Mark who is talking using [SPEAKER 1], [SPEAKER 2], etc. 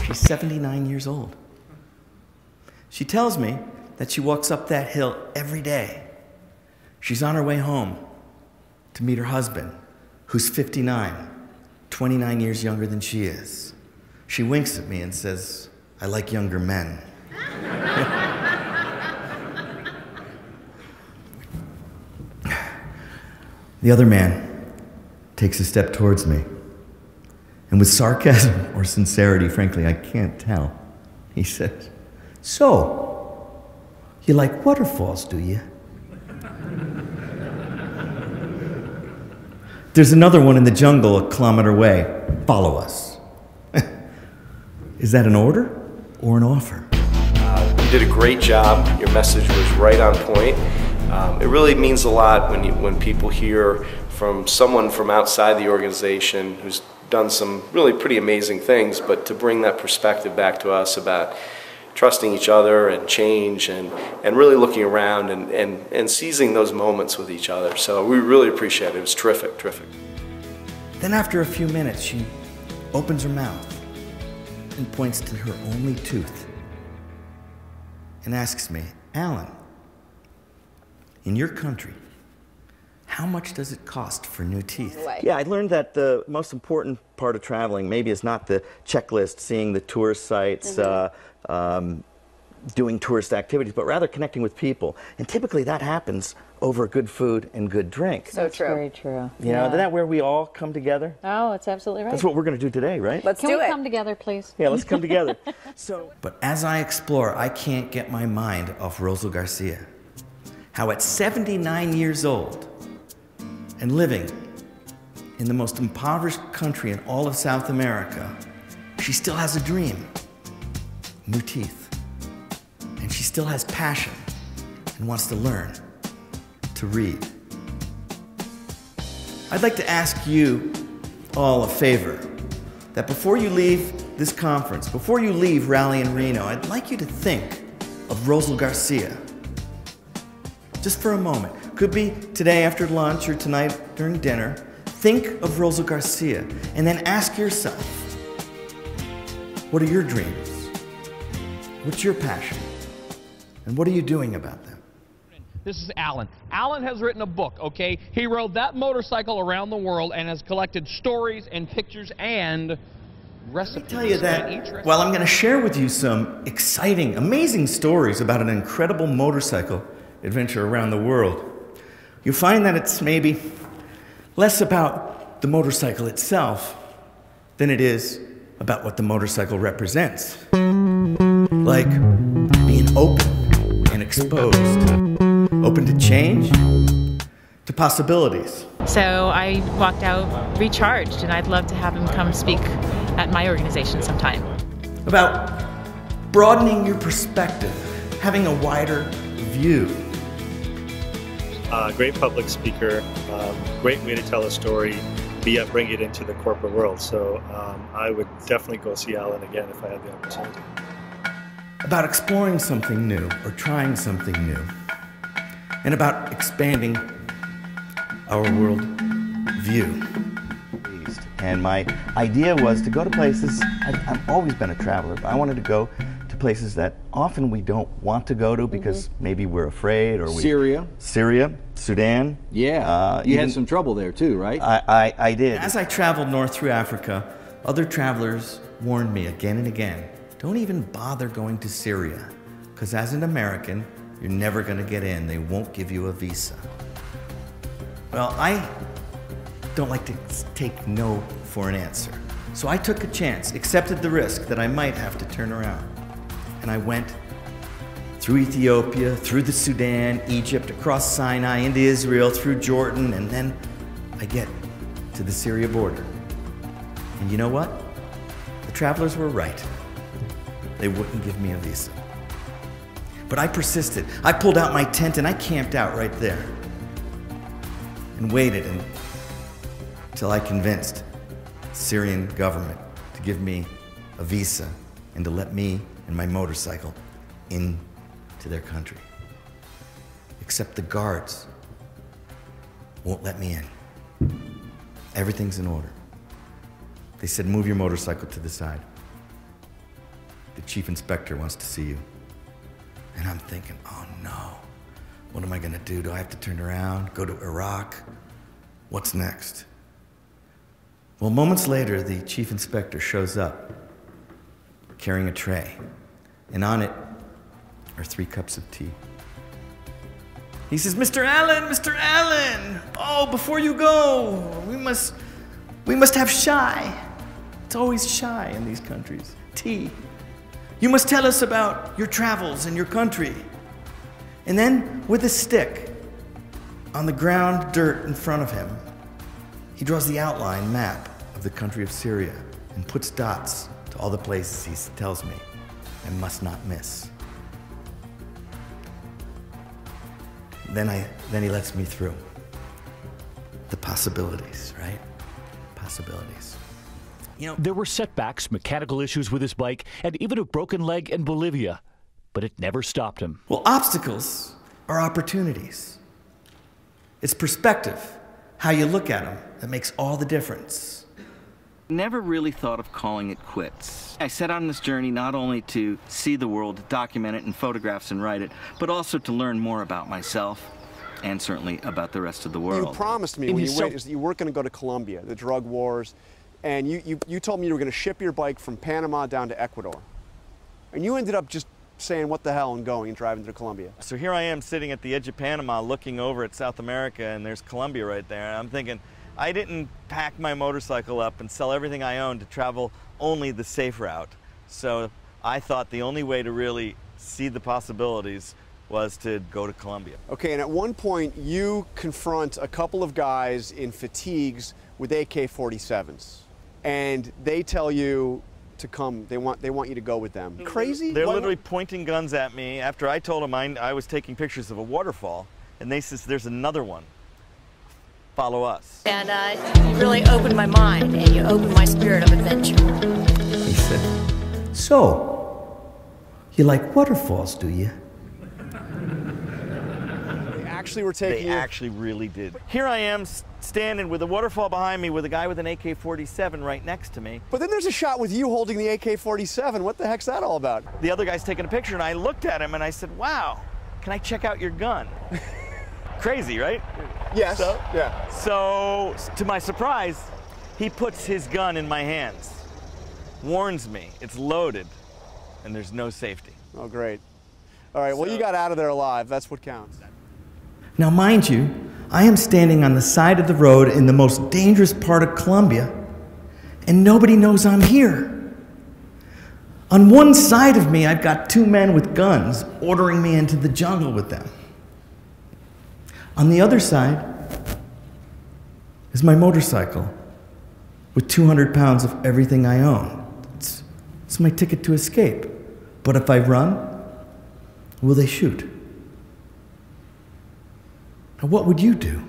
[SPEAKER 1] She's 79 years old. She tells me that she walks up that hill every day. She's on her way home to meet her husband, who's 59, 29 years younger than she is. She winks at me and says, "I like younger men." The other man takes a step towards me. And with sarcasm or sincerity, frankly, I can't tell, he says, "So, you like waterfalls, do you?" There's another one in the jungle a kilometer away. Follow us. Is that an order or an offer?
[SPEAKER 2] You did a great job. Your message was right on point. It really means a lot when people hear from someone from outside the organization who's done some really pretty amazing things, but to bring that perspective back to us about trusting each other and change and really looking around and seizing those moments with each other. So we really appreciate it. It was terrific, terrific.
[SPEAKER 1] Then after a few minutes, she opens her mouth and points to her only tooth and asks me, "Allan, in your country, how much does it cost for new teeth?" Yeah, I learned that the most important part of traveling maybe is not the checklist, seeing the tourist sites, doing tourist activities, but rather connecting with people. And typically that happens over good food and good drink.
[SPEAKER 3] So true. Very true.
[SPEAKER 1] You know, isn't that where we all come together?
[SPEAKER 3] Oh, it's absolutely right.
[SPEAKER 1] That's what we're going to do today, right?
[SPEAKER 3] Can we come together, please?
[SPEAKER 1] Yeah, let's come together. But as I explore, I can't get my mind off Rosal Garcia. How at 79 years old, and living in the most impoverished country in all of South America, she still has a dream, new teeth. And she still has passion and wants to learn, to read. I'd like to ask you all a favor, that before you leave this conference, before you leave Rally in Reno, I'd like you to think of Rosal Garcia. Just for a moment. Could be today after lunch or tonight during dinner. Think of Rosal Garcia and then ask yourself, what are your dreams? What's your passion? And what are you doing about them?
[SPEAKER 4] This is Allan. Allan has written a book, okay? He rode that motorcycle around the world and has collected stories and pictures and recipes.
[SPEAKER 1] Let me tell you that while I'm going to share with you some exciting, amazing stories about an incredible motorcycle adventure around the world, you'll find that it's maybe less about the motorcycle itself than it is about what the motorcycle represents. Like being open and exposed, open to change, to possibilities.
[SPEAKER 5] So I walked out recharged, and I'd love to have him come speak at my organization sometime.
[SPEAKER 1] About broadening your perspective, having a wider view.
[SPEAKER 6] Great public speaker, great way to tell a story, but yet bring it into the corporate world. So I would definitely go see Allan again if I had the opportunity.
[SPEAKER 1] About exploring something new or trying something new. And about expanding our world view. And my idea was to go to places, I've always been a traveler, but I wanted to go to places that often we don't want to go to because maybe we're afraid or we... Syria, Sudan.
[SPEAKER 7] Yeah, you had some trouble there too, right?
[SPEAKER 1] I did. As I traveled north through Africa, other travelers warned me again and again, don't even bother going to Syria, because as an American, you're never going to get in. They won't give you a visa. Well, I don't like to take no for an answer. So I took a chance, accepted the risk that I might have to turn around. And I went through Ethiopia, through the Sudan, Egypt, across Sinai, into Israel, through Jordan, and then I get to the Syria border. And you know what? The travelers were right. They wouldn't give me a visa. But I persisted. I pulled out my tent and I camped out right there and waited until I convinced the Syrian government to give me a visa and to let me and my motorcycle into their country. Except the guards won't let me in. Everything's in order. They said, move your motorcycle to the side. The chief inspector wants to see you. And I'm thinking, oh no, what am I gonna do? Do I have to turn around, go to Iraq? What's next? Well, moments later, the chief inspector shows up carrying a tray, and on it are 3 cups of tea. He says, Mr. Allan, oh, before you go, we must have shy. It's always shy in these countries. Tea. You must tell us about your travels and your country. And then, with a stick, on the ground dirt in front of him, he draws the outline map of the country of Syria and puts dots to all the places he tells me I must not miss. Then he lets me through. The possibilities, right? Possibilities. You know,
[SPEAKER 8] there were setbacks, mechanical issues with his bike, and even a broken leg in Bolivia, but it never stopped him.
[SPEAKER 1] well, obstacles are opportunities. It's perspective, how you look at them, that makes all the difference.
[SPEAKER 9] Never really thought of calling it quits. I set on this journey not only to see the world, to document it in photographs and write it, but also to learn more about myself and certainly about the rest of the world.
[SPEAKER 10] You promised me when you went is that you weren't going to go to Colombia, the drug wars, and you told me you were going to ship your bike from Panama down to Ecuador. And you ended up just saying what the hell and going and driving to Colombia.
[SPEAKER 1] So here I am sitting at the edge of Panama looking over at South America, and there's Colombia right there. And I'm thinking, I didn't pack my motorcycle up and sell everything I own to travel only the safe route. So I thought the only way to really see the possibilities was to go to Colombia.
[SPEAKER 10] Okay, and at one point you confront a couple of guys in fatigues with AK-47s, and they tell you to come. They want you to go with them. Crazy?
[SPEAKER 1] They're literally pointing guns at me after I told them I was taking pictures of a waterfall, and they says, "There's another one. Follow us."
[SPEAKER 11] And you really opened my mind, and you opened my spirit of adventure.
[SPEAKER 1] He said, "So, you like waterfalls, do you?"
[SPEAKER 10] They actually were taking
[SPEAKER 1] They actually really did. Here I am standing with a waterfall behind me with a guy with an AK-47 right next to me.
[SPEAKER 10] But then there's a shot with you holding the AK-47. What the heck's that all about?
[SPEAKER 1] The other guy's taking a picture, and I looked at him and I said, "Wow, can I check out your gun?" Crazy, right?
[SPEAKER 10] Yes.
[SPEAKER 1] So, to my surprise, he puts his gun in my hands, warns me it's loaded, and there's no safety.
[SPEAKER 10] Oh, great. All right, well, you got out of there alive. That's what counts.
[SPEAKER 1] Now, mind you, I am standing on the side of the road in the most dangerous part of Colombia, and nobody knows I'm here. On one side of me, I've got 2 men with guns ordering me into the jungle with them. On the other side is my motorcycle with 200 pounds of everything I own. It's my ticket to escape. But if I run, will they shoot? Now, what would you do?